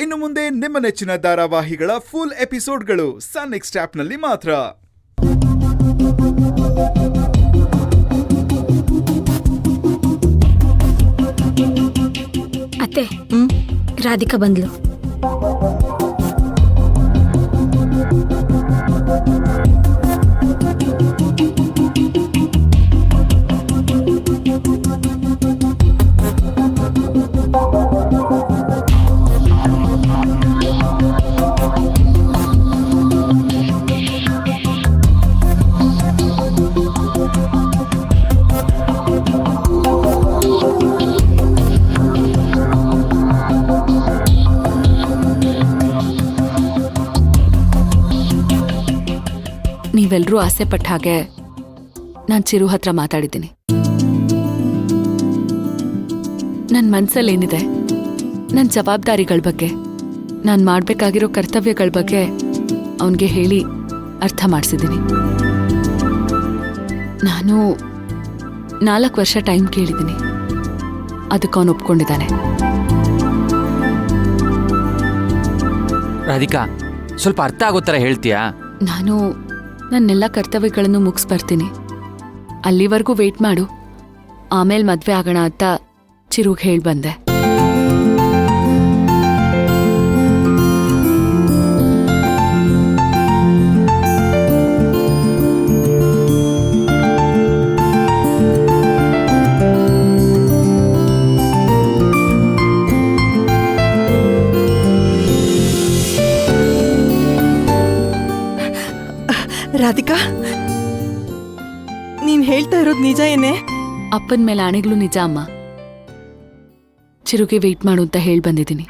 ಇನ್ನು ಮುಂದೆ ನಿಮ್ಮ ನೆಚ್ಚಿನ ಧಾರಾವಾಹಿಗಳ ಫುಲ್ ಎಪಿಸೋಡ್ಗಳು ಸನ್ ನೆಕ್ಸ್ಟ್ ಆಪ್ನಲ್ಲಿ ಮಾತ್ರ. ಅತ್ತೆ, ರಾಧಿಕಾ ಬಂದ್ಲು. ನೀವೆಲ್ಲರೂ ಆಸೆ ಪಟ್ಟ ಹಾಗೆ ನಾನು ಚಿರು ಹತ್ರ ಮಾತಾಡಿದ್ದೀನಿ. ನನ್ನ ಮನಸ್ಸಲ್ಲೇನಿದೆ, ನನ್ನ ಜವಾಬ್ದಾರಿಗಳ ಬಗ್ಗೆ, ನಾನು ಮಾಡಬೇಕಾಗಿರೋ ಕರ್ತವ್ಯಗಳ ಬಗ್ಗೆ ಅವನಿಗೆ ಹೇಳಿ ಅರ್ಥ ಮಾಡಿಸಿದ್ದೀನಿ. ನಾನು 4 ವರ್ಷ ಟೈಮ್ ಕೇಳಿದ್ದೀನಿ. ಅದಕ್ಕೆ ಅವನು ಒಪ್ಕೊಂಡಿದ್ದಾನೆ. ರಾಧಿಕಾ, ಸ್ವಲ್ಪ ಅರ್ಥ ಆಗೋ ಥರ ಹೇಳ್ತೀಯಾ? ನಾನು ನನ್ನೆಲ್ಲ ಕರ್ತವ್ಯಗಳನ್ನು ಮುಗಿಸ್ಬರ್ತೀನಿ. ಅಲ್ಲಿವರೆಗೂ ವೇಟ್ ಮಾಡು, ಆಮೇಲೆ ಮದುವೆ ಆಗೋಣ ಅಂತ ಚಿರುಗೆ ಹೇಳಿ ಬಂದೆ. ರಾಧಿಕಾ, ನೀನ್ ಹೇಳ್ತಾ ಇರೋದು ನಿಜ ಏನೇ? ಅಪ್ಪನ ಮೇಲೆ ಆಣೆಗಳು ನಿಜ ಅಮ್ಮ. ಚಿರುಗೆ ವೇಟ್ ಮಾಡು ಅಂತ ಹೇಳಿ ಬಂದಿದ್ದೀನಿ.